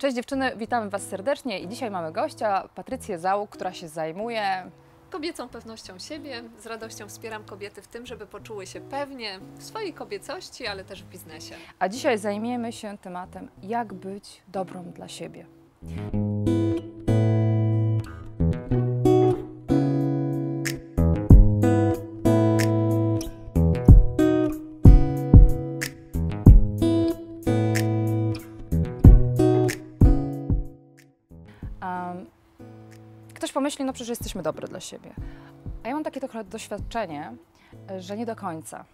Cześć dziewczyny, witamy Was serdecznie i dzisiaj mamy gościa, Patrycję Załuk, która się zajmuje kobiecą pewnością siebie. Z radością wspieram kobiety w tym, żeby poczuły się pewnie w swojej kobiecości, ale też w biznesie. A dzisiaj zajmiemy się tematem, jak być dobrą dla siebie. Ktoś pomyśli, no przecież jesteśmy dobre dla siebie. A ja mam takie trochę doświadczenie, że nie do końca.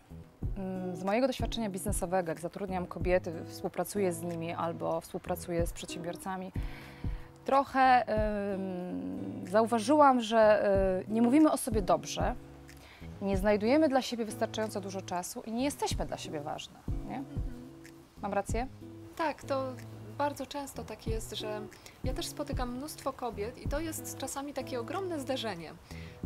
Z mojego doświadczenia biznesowego, jak zatrudniam kobiety, współpracuję z nimi albo współpracuję z przedsiębiorcami, trochę zauważyłam, że nie mówimy o sobie dobrze, nie znajdujemy dla siebie wystarczająco dużo czasu i nie jesteśmy dla siebie ważne. Nie? Mam rację? Tak, to bardzo często tak jest, że ja też spotykam mnóstwo kobiet i to jest czasami takie ogromne zderzenie,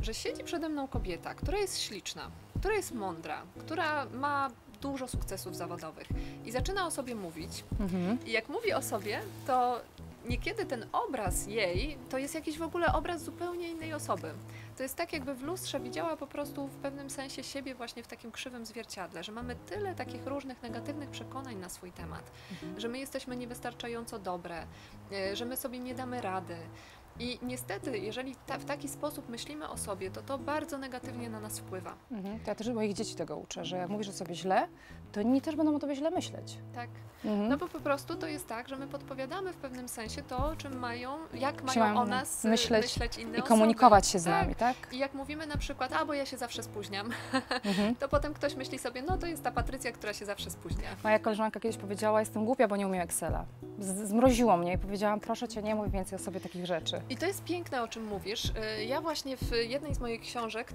że siedzi przede mną kobieta, która jest śliczna, która jest mądra, która ma dużo sukcesów zawodowych i zaczyna o sobie mówić. I jak mówi o sobie, to niekiedy ten obraz jej to jest jakiś w ogóle obraz zupełnie innej osoby. To jest tak, jakby w lustrze widziała po prostu w pewnym sensie siebie właśnie w takim krzywym zwierciadle, że mamy tyle takich różnych negatywnych przekonań na swój temat, że my jesteśmy niewystarczająco dobre, że my sobie nie damy rady. I niestety, jeżeli w taki sposób myślimy o sobie, to bardzo negatywnie na nas wpływa. To ja też moich dzieci tego uczę, że jak mówisz o sobie źle, to inni też będą o tobie źle myśleć. Tak. No bo po prostu to jest tak, że my podpowiadamy w pewnym sensie to, czym mają, jak mają o nas myśleć inne i komunikować się z tak. nami, tak? I jak mówimy na przykład, bo ja się zawsze spóźniam, to potem ktoś myśli sobie, no to jest ta Patrycja, która się zawsze spóźnia. Moja koleżanka kiedyś powiedziała, jestem głupia, bo nie umiem Excela. Zmroziło mnie i powiedziałam, proszę Cię, nie mów więcej o sobie takich rzeczy. I to jest piękne, o czym mówisz. Ja właśnie w jednej z moich książek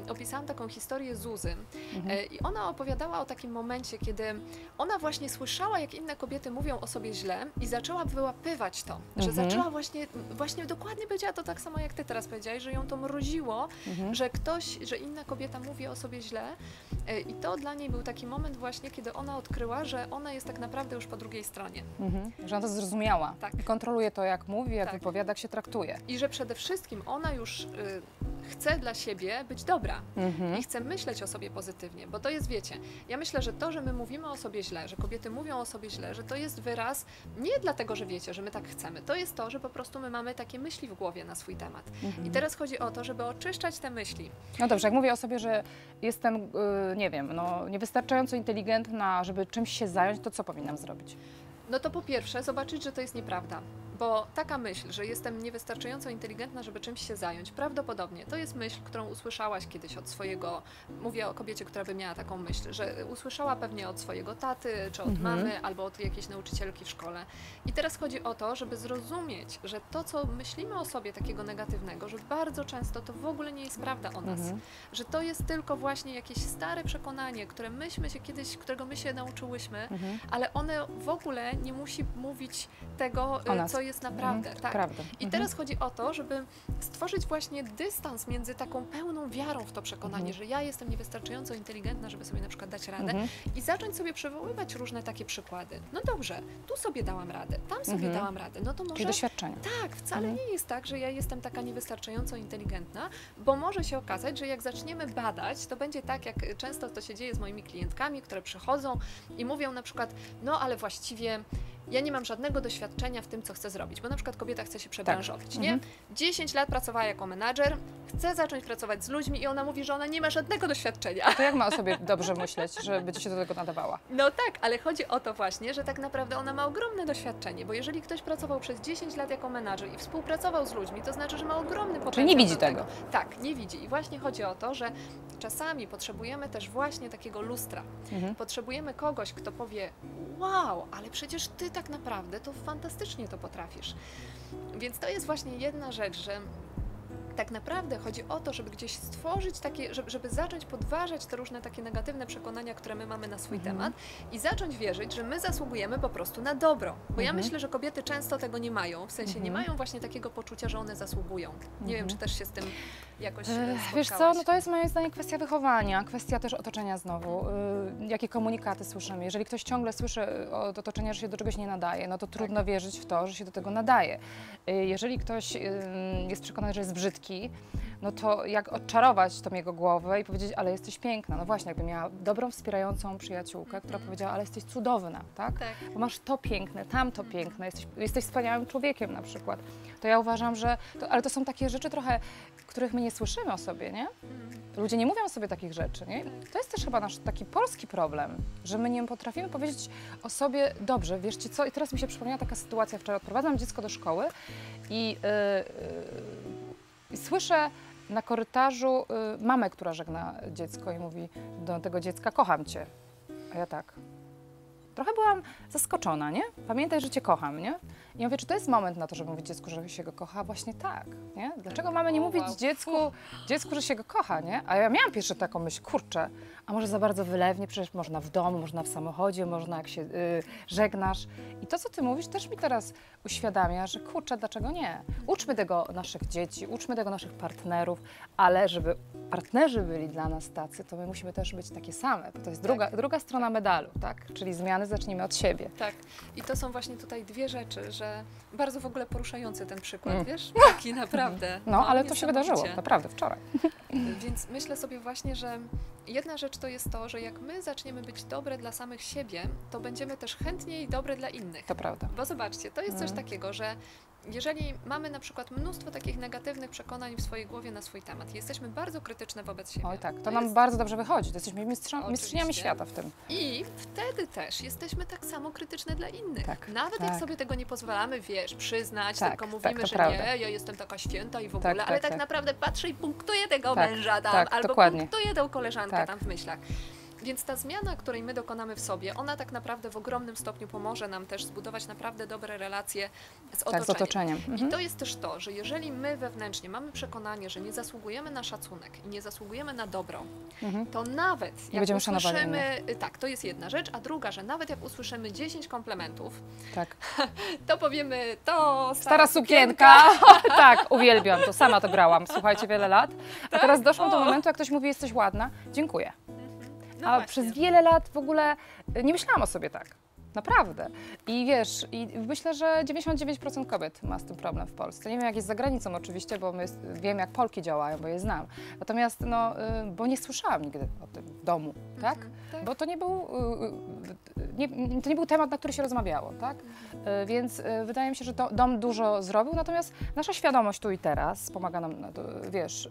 opisałam taką historię Zuzy. I ona opowiadała o takim momencie, kiedy ona właśnie słyszała, jak inne kobiety mówią o sobie źle i zaczęła wyłapywać to, że zaczęła właśnie dokładnie powiedziała to tak samo, jak Ty teraz powiedziałaś, że ją to mroziło, że inna kobieta mówi o sobie źle i to dla niej był taki moment właśnie, kiedy ona odkryła, że ona jest tak naprawdę już po drugiej stronie. Że ona to zrozumiała. Tak. I kontroluje to, jak mówi, jak wypowiada, jak się traktuje. I że przede wszystkim ona już chce dla siebie być dobra i chce myśleć o sobie pozytywnie, bo to jest, wiecie, ja myślę, że to, że my mówimy o sobie źle, że kobiety mówią o sobie źle, że to jest wyraz nie dlatego, że wiecie, że my tak chcemy, to jest to, że po prostu my mamy takie myśli w głowie na swój temat. I teraz chodzi o to, żeby oczyszczać te myśli. No dobrze, jak mówię o sobie, że jestem, nie wiem, niewystarczająco inteligentna, żeby czymś się zająć, to co powinnam zrobić? No to po pierwsze zobaczyć, że to jest nieprawda, bo taka myśl, że jestem niewystarczająco inteligentna, żeby czymś się zająć, prawdopodobnie to jest myśl, którą usłyszałaś kiedyś od swojego, mówię o kobiecie, która by miała taką myśl, że usłyszała pewnie od swojego taty, czy od mamy, albo od jakiejś nauczycielki w szkole. I teraz chodzi o to, żeby zrozumieć, że to, co myślimy o sobie takiego negatywnego, że bardzo często to w ogóle nie jest prawda o nas, że to jest tylko właśnie jakieś stare przekonanie, którego my się nauczyłyśmy, ale one w ogóle nie musi mówić tego, co jest naprawdę. Tak. Prawda. I teraz chodzi o to, żeby stworzyć właśnie dystans między taką pełną wiarą w to przekonanie, że ja jestem niewystarczająco inteligentna, żeby sobie na przykład dać radę i zacząć sobie przywoływać różne takie przykłady. No dobrze, tu sobie dałam radę, tam sobie dałam radę, no to może... Czyli doświadczenie. Tak, wcale nie jest tak, że ja jestem taka niewystarczająco inteligentna, bo może się okazać, że jak zaczniemy badać, to będzie tak, jak często to się dzieje z moimi klientkami, które przychodzą i mówią na przykład, no ale właściwie ja nie mam żadnego doświadczenia w tym, co chcę zrobić, bo na przykład kobieta chce się przebranżowić, nie? 10 lat pracowała jako menadżer, chce zacząć pracować z ludźmi i ona mówi, że ona nie ma żadnego doświadczenia. To jak ma o sobie dobrze myśleć, żeby się do tego nadawała? No tak, ale chodzi o to właśnie, że tak naprawdę ona ma ogromne doświadczenie, bo jeżeli ktoś pracował przez 10 lat jako menadżer i współpracował z ludźmi, to znaczy, że ma ogromny potencjał. Czyli nie widzi tego. Tak, nie widzi. I właśnie chodzi o to, że czasami potrzebujemy też właśnie takiego lustra. Potrzebujemy kogoś, kto powie, wow, ale przecież ty tak naprawdę to fantastycznie to potrafisz. Więc to jest właśnie jedna rzecz, że tak naprawdę chodzi o to, żeby gdzieś stworzyć takie, żeby zacząć podważać te różne takie negatywne przekonania, które my mamy na swój temat i zacząć wierzyć, że my zasługujemy po prostu na dobro. Bo ja myślę, że kobiety często tego nie mają, w sensie nie mają właśnie takiego poczucia, że one zasługują. Nie wiem, czy też się z tym jakoś spotkałaś. Wiesz co, no to jest moim zdaniem kwestia wychowania, kwestia też otoczenia znowu. Jakie komunikaty słyszymy. Jeżeli ktoś ciągle słyszy od otoczenia, że się do czegoś nie nadaje, no to trudno wierzyć w to, że się do tego nadaje. Jeżeli ktoś jest przekonany, że jest brzydki, no to jak odczarować tą jego głowę i powiedzieć, ale jesteś piękna. No właśnie, jakby miała dobrą, wspierającą przyjaciółkę, która powiedziała, ale jesteś cudowna, tak? Bo masz to piękne, tamto piękne, jesteś wspaniałym człowiekiem na przykład. To ja uważam, że, ale to są takie rzeczy trochę, których my nie słyszymy o sobie, nie? Ludzie nie mówią o sobie takich rzeczy, nie? To jest też chyba nasz taki polski problem, że my nie potrafimy powiedzieć o sobie, dobrze, wieszcie co, i teraz mi się przypomniała taka sytuacja, wczoraj odprowadzam dziecko do szkoły i słyszę na korytarzu mamę, która żegna dziecko i mówi do tego dziecka, kocham cię. A ja tak. Trochę byłam zaskoczona, nie? Pamiętaj, że cię kocham, nie? I ja mówię, czy to jest moment na to, żeby mówić dziecku, że się go kocha? Właśnie tak, nie? Dlaczego mamy nie mówić dziecku, że się go kocha, nie? A ja miałam pierwsze taką myśl, kurczę, a może za bardzo wylewnie, przecież można w domu, można w samochodzie, można jak się żegnasz. I to, co ty mówisz, też mi teraz uświadamia, że kurczę, dlaczego nie? Uczmy tego naszych dzieci, uczmy tego naszych partnerów, ale żeby partnerzy byli dla nas tacy, to my musimy też być takie same, bo to jest druga strona medalu, tak? Czyli zmiany zacznijmy od siebie. Tak. I to są właśnie tutaj dwie rzeczy, że bardzo w ogóle poruszający ten przykład, wiesz? Taki naprawdę. No, ale to się wydarzyło, naprawdę, wczoraj. Więc myślę sobie właśnie, że jedna rzecz to jest to, że jak my zaczniemy być dobre dla samych siebie, to będziemy też chętniej dobre dla innych. To prawda. Bo zobaczcie, to jest coś takiego, że jeżeli mamy na przykład mnóstwo takich negatywnych przekonań w swojej głowie na swój temat, jesteśmy bardzo krytyczne wobec siebie. Oj tak, to nam bardzo dobrze wychodzi, to jesteśmy mistrzyniami świata w tym. I wtedy też jesteśmy tak samo krytyczne dla innych. Tak, Nawet jak sobie tego nie pozwalamy, wiesz, przyznać, tak, tylko mówimy, że prawda. nie, ja jestem taka święta i w ogóle, ale tak naprawdę patrzę i punktuję tego Tak, męża tam, tak, albo dokładnie. punktuję tę koleżankę Tak. tam w myślach. Więc ta zmiana, której my dokonamy w sobie, ona tak naprawdę w ogromnym stopniu pomoże nam też zbudować naprawdę dobre relacje z otoczeniem. Tak, z otoczeniem. I to jest też to, że jeżeli my wewnętrznie mamy przekonanie, że nie zasługujemy na szacunek i nie zasługujemy na dobro, to nawet jak będziemy szanowali usłyszymy, tak, to jest jedna rzecz, a druga, że nawet jak usłyszymy 10 komplementów, Tak. to powiemy, to Stara sukienka. Tak, uwielbiam to, sama to grałam, słuchajcie, wiele lat. A teraz doszłam do momentu, jak ktoś mówi, jesteś ładna, dziękuję. No A właśnie. przez wiele lat w ogóle nie myślałam o sobie tak. Naprawdę. I wiesz, i myślę, że 99% kobiet ma z tym problem w Polsce. Nie wiem, jak jest za granicą oczywiście, bo wiem, jak Polki działają, bo je znam. Natomiast, no, bo nie słyszałam nigdy o tym w domu, tak? tak. Bo to nie był temat, na który się rozmawiało, tak? Więc wydaje mi się, że dom dużo zrobił, natomiast nasza świadomość tu i teraz pomaga nam, wiesz,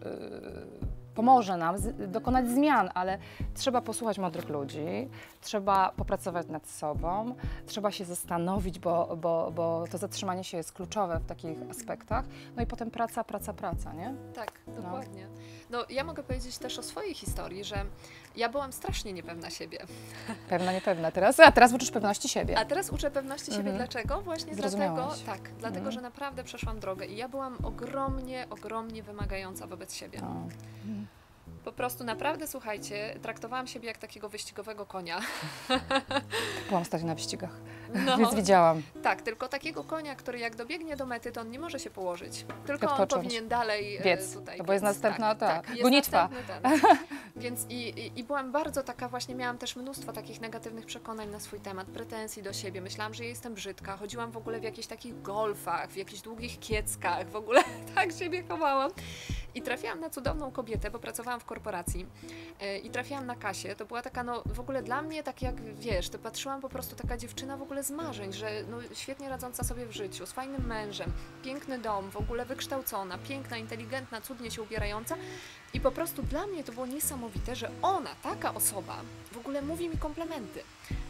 pomoże nam dokonać zmian, ale trzeba posłuchać mądrych ludzi, trzeba popracować nad sobą, trzeba się zastanowić, bo to zatrzymanie się jest kluczowe w takich aspektach. No i potem praca, nie? Tak, dokładnie. No ja mogę powiedzieć też o swojej historii, że ja byłam strasznie niepewna siebie. Pewna, niepewna teraz, a teraz uczysz pewności siebie. A teraz uczę pewności siebie. Dlaczego? Właśnie dlatego, Zrozumiałaś. dlatego, że naprawdę przeszłam drogę i ja byłam ogromnie wymagająca wobec siebie. Po prostu naprawdę, słuchajcie, traktowałam siebie jak takiego wyścigowego konia. Byłam stać na wyścigach, No, więc widziałam. tak, tylko takiego konia, który jak dobiegnie do mety, to on nie może się położyć. Tylko on Odpocząć. powinien dalej Biec, tutaj to bo jest następna jest gonitwa. następny Więc i byłam bardzo taka właśnie, miałam też mnóstwo takich negatywnych przekonań na swój temat, pretensji do siebie. Myślałam, że ja jestem brzydka, chodziłam w ogóle w jakichś takich golfach, w jakichś długich kieckach, w ogóle tak siebie chowałam. I trafiłam na cudowną kobietę, bo pracowałam w korporacji i trafiłam na Kasię. To była taka, no w ogóle dla mnie, tak jak wiesz, to patrzyłam po prostu taka dziewczyna w ogóle z marzeń, że no, świetnie radząca sobie w życiu, z fajnym mężem, piękny dom, w ogóle wykształcona, piękna, inteligentna, cudnie się ubierająca. I po prostu dla mnie to było niesamowite, że ona, taka osoba, w ogóle mówi mi komplementy.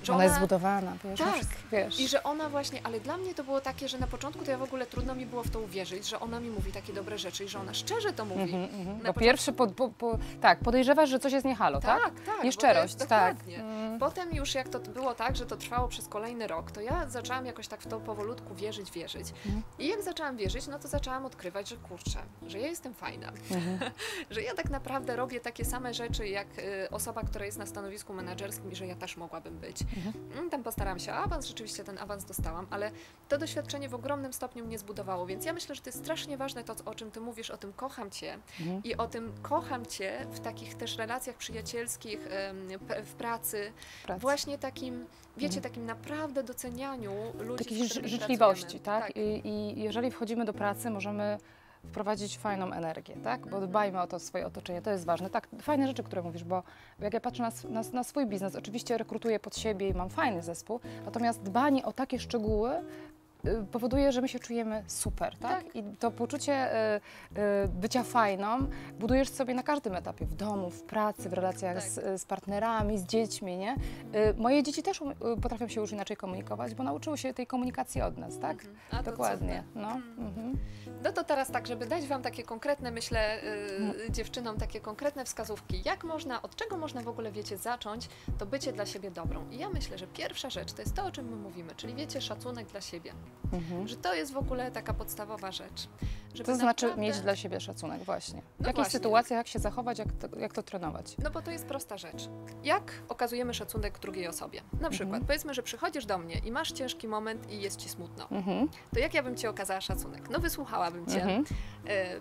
Że Ona jest zbudowana, wiesz, Tak. wiesz. I że ona właśnie, ale dla mnie to było takie, że na początku to ja w ogóle trudno mi było w to uwierzyć, że ona mi mówi takie dobre rzeczy i że ona szczerze to mówi. Bo pierwszy, tak, podejrzewasz, że coś jest nie halo, tak? Tak. Nieszczerość, bo to jest, tak. dokładnie. Potem już jak to było tak, że to trwało przez kolejny rok, to ja zaczęłam jakoś tak w to powolutku wierzyć. I jak zaczęłam wierzyć, no to zaczęłam odkrywać, że kurczę, że ja jestem fajna. Że ja tak naprawdę robię takie same rzeczy jak osoba, która jest na stanowisku menedżerskim i że ja też mogłabym być. Tam postarałam się o awans, rzeczywiście ten awans dostałam, ale to doświadczenie w ogromnym stopniu mnie zbudowało, więc ja myślę, że to jest strasznie ważne to, o czym ty mówisz, o tym kocham cię i o tym kocham cię w takich też relacjach przyjacielskich, w pracy, właśnie takim, wiecie, takim naprawdę docenianiu ludzi, takiej z którymi życzliwości, pracujemy. tak? I jeżeli wchodzimy do pracy, możemy wprowadzić fajną energię, tak? Bo dbajmy o to swoje otoczenie, to jest ważne. Tak, fajne rzeczy, które mówisz, bo jak ja patrzę na swój biznes, oczywiście rekrutuję pod siebie i mam fajny zespół, natomiast dbanie o takie szczegóły powoduje, że my się czujemy super, tak? I to poczucie bycia fajną budujesz sobie na każdym etapie, w domu, w pracy, w relacjach z partnerami, z dziećmi, nie? Moje dzieci też potrafią się już inaczej komunikować, bo nauczyły się tej komunikacji od nas, tak? Dokładnie. No to teraz tak, żeby dać wam takie konkretne, myślę, dziewczynom, takie konkretne wskazówki, jak można, od czego można w ogóle, wiecie, zacząć to bycie dla siebie dobrą. I ja myślę, że pierwsza rzecz to jest to, o czym my mówimy, czyli wiecie, szacunek dla siebie. Że to jest w ogóle taka podstawowa rzecz. Żeby to znaczy naprawdę mieć dla siebie szacunek właśnie. W No jakich właśnie. sytuacjach, jak się zachować, jak to trenować? No bo to jest prosta rzecz. Jak okazujemy szacunek drugiej osobie? Na przykład, powiedzmy, że przychodzisz do mnie i masz ciężki moment i jest ci smutno. To jak ja bym ci okazała szacunek? No wysłuchałabym cię,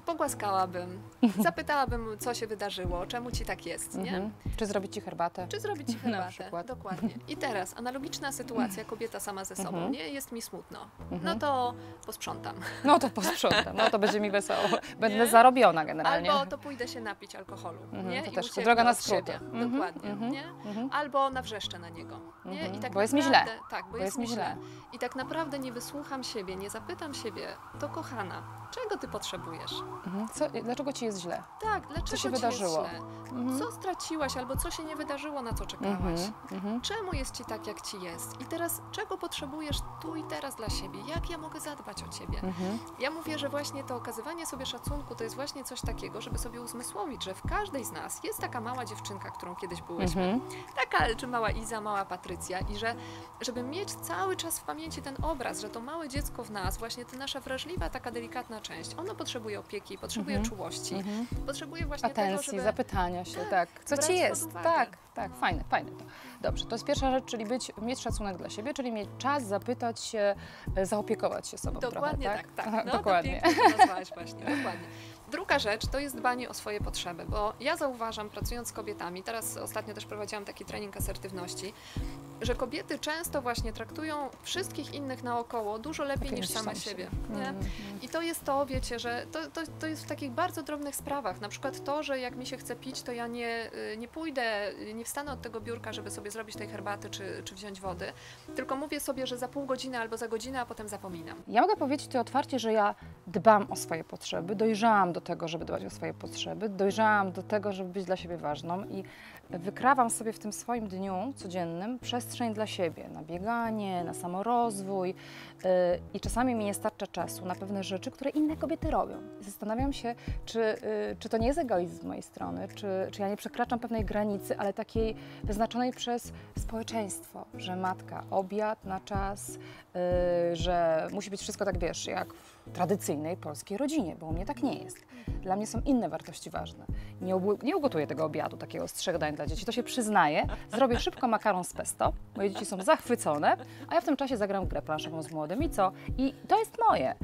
pogłaskałabym, zapytałabym, co się wydarzyło, czemu ci tak jest, nie? Czy zrobić ci herbatę? Czy zrobić ci Na herbatę? przykład. Dokładnie. I teraz analogiczna sytuacja, kobieta sama ze sobą, nie? Jest mi smutno. No to posprzątam. No to posprzątam, no to będzie mi wesoło. Będę Nie? zarobiona generalnie. Albo to pójdę się napić alkoholu, nie? to I też ucieknę droga na od skróty. siebie. Dokładnie, nie? Albo nawrzeszczę na niego, nie? I tak Bo jest mi naprawdę, źle. Tak, bo jest mi źle. I tak naprawdę nie wysłucham siebie, nie zapytam siebie, to kochana, czego ty potrzebujesz? Dlaczego ci jest źle? Tak, dlaczego się ci wydarzyło? jest źle? Co straciłaś albo co się nie wydarzyło, na co czekałaś? Czemu jest ci tak, jak ci jest? I teraz czego potrzebujesz tu i teraz dla siebie? Jak ja mogę zadbać o ciebie? Ja mówię, że właśnie to okazywanie sobie szacunku to jest właśnie coś takiego, żeby sobie uzmysłowić, że w każdej z nas jest taka mała dziewczynka, którą kiedyś byłyśmy. Taka, czy mała Iza, mała Patrycja i że żeby mieć cały czas w pamięci ten obraz, że to małe dziecko w nas, właśnie ta nasza wrażliwa, taka delikatna część, ono potrzebuje opieki, potrzebuje czułości, potrzebuje właśnie Atencji, tego, żeby zapytania się, tak. Co brać ci pod jest? uwagę. Tak, fajne to. Dobrze, to jest pierwsza rzecz, czyli mieć szacunek dla siebie, czyli mieć czas zapytać się, zaopiekować się sobą Dokładnie trochę, tak? tak. No Dokładnie. to pięknie to nazwałaś właśnie, dokładnie. Druga rzecz to jest dbanie o swoje potrzeby, bo ja zauważam, pracując z kobietami, teraz ostatnio też prowadziłam taki trening asertywności, że kobiety często właśnie traktują wszystkich innych naokoło dużo lepiej niż same siebie. Nie? I to jest to, wiecie, że to jest w takich bardzo drobnych sprawach. Na przykład to, że jak mi się chce pić, to ja nie pójdę, nie wstanę od tego biurka, żeby sobie zrobić tej herbaty czy wziąć wody, tylko mówię sobie, że za pół godziny albo za godzinę, a potem zapominam. Ja mogę powiedzieć tutaj otwarcie, że ja dbam o swoje potrzeby, dojrzałam do tego, żeby dbać o swoje potrzeby, dojrzałam do tego, żeby być dla siebie ważną i wykrawam sobie w tym swoim dniu codziennym przestrzeń dla siebie, na bieganie, na samorozwój i czasami mi nie starcza czasu na pewne rzeczy, które inne kobiety robią. Zastanawiam się, czy to nie jest egoizm z mojej strony, czy ja nie przekraczam pewnej granicy, ale takiej wyznaczonej przez społeczeństwo, że matka, obiad na czas, że musi być wszystko tak, wiesz, jak w tradycyjnej polskiej rodzinie, bo u mnie tak nie jest. Dla mnie są inne wartości ważne. Nie ugotuję tego obiadu, takiego z 3 dań dla dzieci, to się przyznaję. Zrobię szybko makaron z pesto, moje dzieci są zachwycone, a ja w tym czasie zagram w grę planszową z młodym i co? I to jest moje.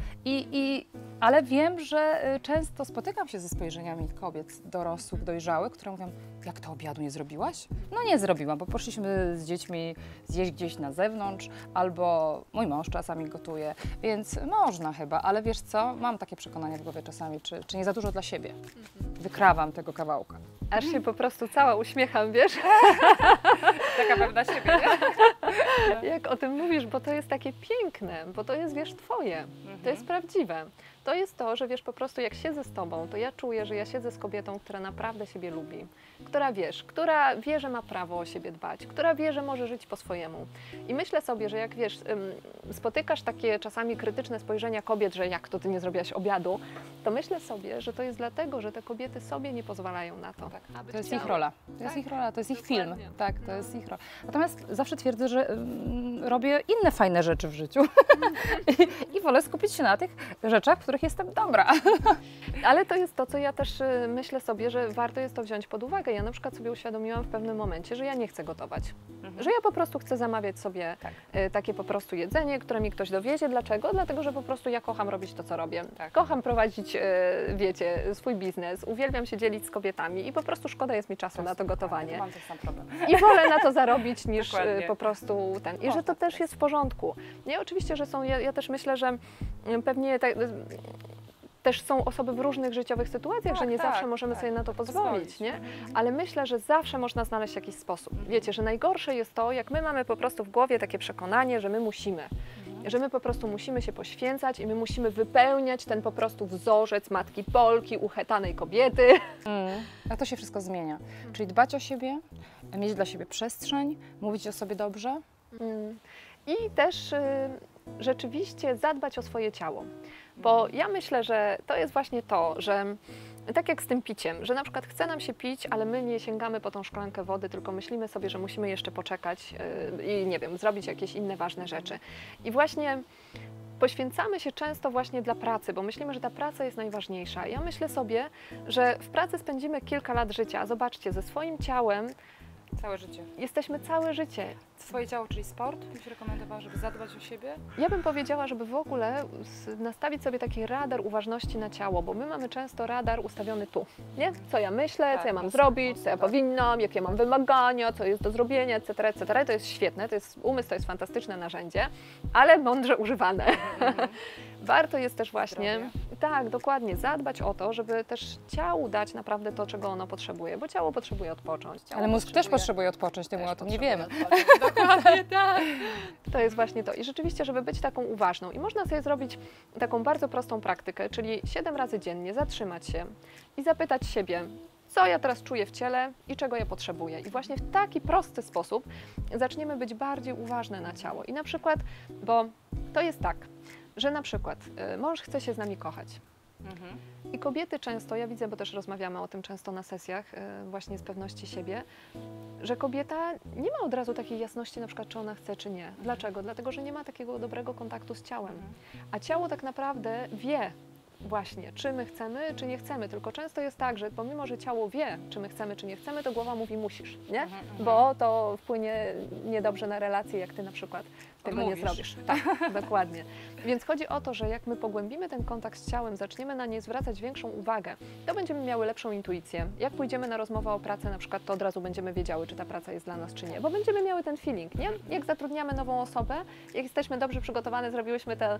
Ale wiem, że często spotykam się ze spojrzeniami kobiet dorosłych, dojrzałych, które mówią, jak to obiadu nie zrobiłaś? No nie zrobiłam, bo poszliśmy z dziećmi zjeść gdzieś na zewnątrz, albo mój mąż czasami gotuje, więc można chyba, ale wiesz co, mam takie przekonanie w głowie czasami, czy nie za dużo dla siebie. Wykrawam tego kawałka. Aż się po prostu cała uśmiecham, wiesz? Taka pewna siebie, nie? Jak o tym mówisz, bo to jest takie piękne, bo to jest, wiesz, twoje, to jest prawdziwe. To jest to, że wiesz, po prostu jak siedzę z tobą, to ja czuję, że ja siedzę z kobietą, która naprawdę siebie lubi, która wiesz, która wie, że ma prawo o siebie dbać, która wie, że może żyć po swojemu. I myślę sobie, że jak wiesz, spotykasz takie czasami krytyczne spojrzenia kobiet, że jak to ty nie zrobiłaś obiadu, to myślę sobie, że to jest dlatego, że te kobiety sobie nie pozwalają na to. Tak, aby to jest chciały. ich rola. To jest Tak, ich rola, to jest ich dokładnie. film. Tak, to jest ich rola. Natomiast zawsze twierdzę, że robię inne fajne rzeczy w życiu i wolę skupić się na tych rzeczach, w których jestem dobra. Ale to jest to, co ja też myślę sobie, że warto jest to wziąć pod uwagę. Ja na przykład sobie uświadomiłam w pewnym momencie, że ja nie chcę gotować. Że ja po prostu chcę zamawiać sobie takie po prostu jedzenie, które mi ktoś dowiezie. Dlaczego? Dlatego, że po prostu ja kocham robić to, co robię. Tak. Kocham prowadzić, wiecie, swój biznes, uwielbiam się dzielić z kobietami i po prostu szkoda jest mi czasu na to gotowanie. Mam ten sam problem. I wolę na to zarobić niż Dokładnie. po prostu ten. I że to też jest w porządku. Nie, oczywiście, że są, ja też myślę, że pewnie też są osoby w różnych życiowych sytuacjach, że nie zawsze możemy sobie na to pozwolić, nie? Ale myślę, że zawsze można znaleźć jakiś sposób. Wiecie, że najgorsze jest to, jak my mamy po prostu w głowie takie przekonanie, że my musimy. Że my po prostu musimy się poświęcać i my musimy wypełniać ten po prostu wzorzec matki Polki, uchetanej kobiety. A to się wszystko zmienia. Czyli dbać o siebie, mieć dla siebie przestrzeń, mówić o sobie dobrze. I też rzeczywiście zadbać o swoje ciało. Bo ja myślę, że to jest właśnie to, że tak jak z tym piciem, że na przykład chce nam się pić, ale my nie sięgamy po tą szklankę wody, tylko myślimy sobie, że musimy jeszcze poczekać i nie wiem, zrobić jakieś inne ważne rzeczy. I właśnie poświęcamy się często właśnie dla pracy, bo myślimy, że ta praca jest najważniejsza. Ja myślę sobie, że w pracy spędzimy kilka lat życia. Zobaczcie, ze swoim ciałem Całe życie. jesteśmy całe życie. Swoje ciało, czyli sport, byś rekomendowała, żeby zadbać o siebie? Ja bym powiedziała, żeby w ogóle nastawić sobie taki radar uważności na ciało, bo my mamy często radar ustawiony tu, nie? Co ja myślę, co ja mam zrobić, co ja powinnam, jakie mam wymagania, co jest do zrobienia, etc., etc. To jest świetne, umysł to jest fantastyczne narzędzie, ale mądrze używane. Warto jest też właśnie, tak, dokładnie, zadbać o to, żeby też ciału dać naprawdę to, czego ono potrzebuje, bo ciało potrzebuje odpocząć. Ale mózg też potrzebuje odpocząć, my o tym nie wiemy. Dokładnie tak. To jest właśnie to. I rzeczywiście, żeby być taką uważną. I można sobie zrobić taką bardzo prostą praktykę, czyli 7 razy dziennie zatrzymać się i zapytać siebie, co ja teraz czuję w ciele i czego ja potrzebuję. I właśnie w taki prosty sposób zaczniemy być bardziej uważne na ciało. I na przykład, bo to jest tak, że na przykład mąż chce się z nami kochać. I kobiety często, ja widzę, bo też rozmawiamy o tym często na sesjach właśnie z pewności siebie, że kobieta nie ma od razu takiej jasności na przykład, czy ona chce, czy nie. Dlaczego? Dlatego, że nie ma takiego dobrego kontaktu z ciałem. A ciało tak naprawdę wie właśnie, czy my chcemy, czy nie chcemy. Tylko często jest tak, że pomimo, że ciało wie, czy my chcemy, czy nie chcemy, to głowa mówi musisz, nie? Bo to wpłynie niedobrze na relacje, jak ty na przykład tego nie zrobisz. Tak, dokładnie. Więc chodzi o to, że jak my pogłębimy ten kontakt z ciałem, zaczniemy na nie zwracać większą uwagę, to będziemy miały lepszą intuicję. Jak pójdziemy na rozmowę o pracę na przykład, to od razu będziemy wiedziały, czy ta praca jest dla nas, czy nie. Bo będziemy miały ten feeling, nie? Jak zatrudniamy nową osobę, jak jesteśmy dobrze przygotowane, zrobiłyśmy ten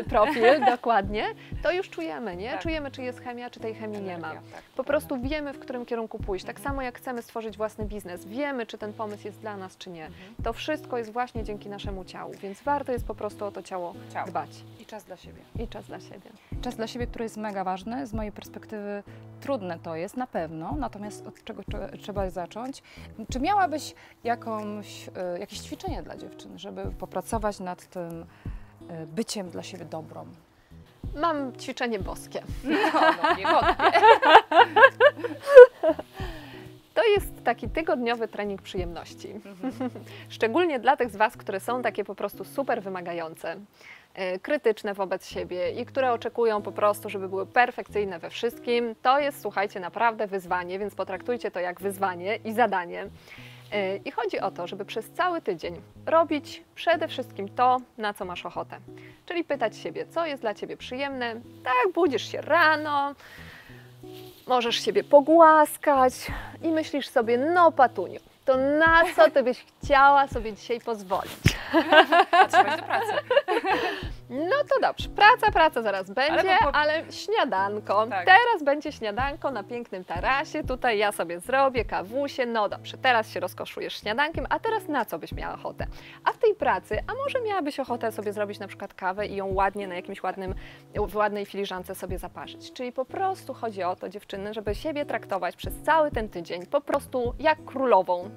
profil dokładnie, to już czujemy, nie? Tak. Czujemy, czy jest chemia, czy tej chemii nie ma. Po prostu wiemy, w którym kierunku pójść. Tak samo jak chcemy stworzyć własny biznes, wiemy, czy ten pomysł jest dla nas, czy nie. To wszystko jest właśnie dzięki naszemu ciału, więc warto jest po prostu o to ciało dbać. I czas dla siebie. I czas dla siebie. Czas dla siebie, który jest mega ważny. Z mojej perspektywy trudne to jest, na pewno. Natomiast od czego trzeba zacząć? Czy miałabyś jakieś ćwiczenie dla dziewczyn, żeby popracować nad tym byciem dla siebie dobrą? Mam ćwiczenie boskie. No, nie wątpię. To jest taki tygodniowy trening przyjemności. Szczególnie dla tych z Was, które są takie po prostu super wymagające, krytyczne wobec siebie i które oczekują po prostu, żeby były perfekcyjne we wszystkim. To jest, słuchajcie, naprawdę wyzwanie, więc potraktujcie to jak wyzwanie i zadanie. I chodzi o to, żeby przez cały tydzień robić przede wszystkim to, na co masz ochotę. Czyli pytać siebie, co jest dla Ciebie przyjemne. Tak, budzisz się rano, możesz siebie pogłaskać i myślisz sobie, no Patuniu, to na co Ty byś chciała sobie dzisiaj pozwolić? Trzeba iść do pracy. No to dobrze, praca zaraz będzie, ale śniadanko. Tak. Teraz będzie śniadanko na pięknym tarasie, tutaj ja sobie zrobię kawusie, no dobrze, teraz się rozkoszujesz śniadankiem, a teraz na co byś miała ochotę? A w tej pracy, a może miałabyś ochotę sobie zrobić na przykład kawę i ją ładnie na jakimś w ładnej filiżance sobie zaparzyć. Czyli po prostu chodzi o to, dziewczyny, żeby siebie traktować przez cały ten tydzień po prostu jak królową.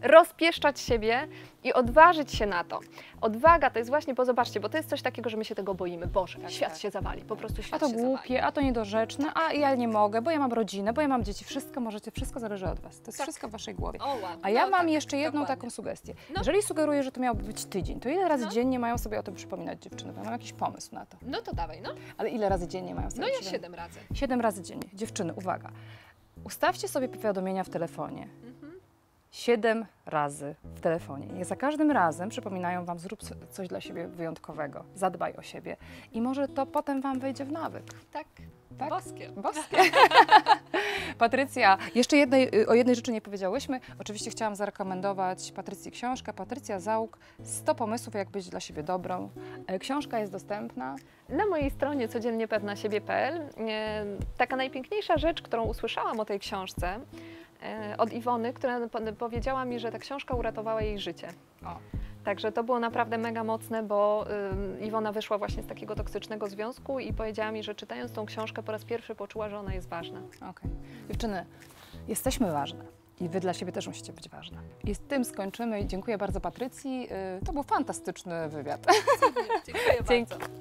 Rozpieszczać siebie i odważyć się na to. Odwaga to jest właśnie, bo zobaczcie, bo to jest coś takiego, że my się tego boimy. Boże, świat się zawali, po prostu A świat to się głupie, zawali. a to niedorzeczne, a ja nie mogę, bo ja mam rodzinę, bo ja mam dzieci. Wszystko zależy od Was. To jest wszystko w Waszej głowie. O, ładnie. A ja No mam tak, jeszcze jedną dokładnie. taką sugestię. No. Jeżeli sugeruję, że to miałby być tydzień, to ile razy No. dziennie mają sobie o tym przypominać dziewczyny? Bo ja mam jakiś pomysł na to. No to dawaj, no. Ale ile razy dziennie mają sobie No ja przypominać? 7 razy. 7 razy dziennie. Dziewczyny, uwaga. Ustawcie sobie powiadomienia w telefonie. 7 razy w telefonie. Niech za każdym razem przypominają Wam, zrób coś dla siebie wyjątkowego, zadbaj o siebie. I może to potem Wam wejdzie w nawyk. Tak. Tak? Boskie. Boskie. Patrycja, jeszcze o jednej rzeczy nie powiedziałyśmy. Oczywiście chciałam zarekomendować Patrycji książkę. Patrycja Załuk, 100 pomysłów, jak być dla siebie dobrą. Książka jest dostępna. Na mojej stronie codziennepewnasiebie.pl taka najpiękniejsza rzecz, którą usłyszałam o tej książce od Iwony, która powiedziała mi, że ta książka uratowała jej życie. O. Także to było naprawdę mega mocne, bo Iwona wyszła właśnie z takiego toksycznego związku i powiedziała mi, że czytając tą książkę po raz pierwszy poczuła, że ona jest ważna. Okej. Dziewczyny, jesteśmy ważne. I Wy dla siebie też musicie być ważne. I z tym skończymy. Dziękuję bardzo Patrycji. To był fantastyczny wywiad. Dziękuję Dzięki. bardzo.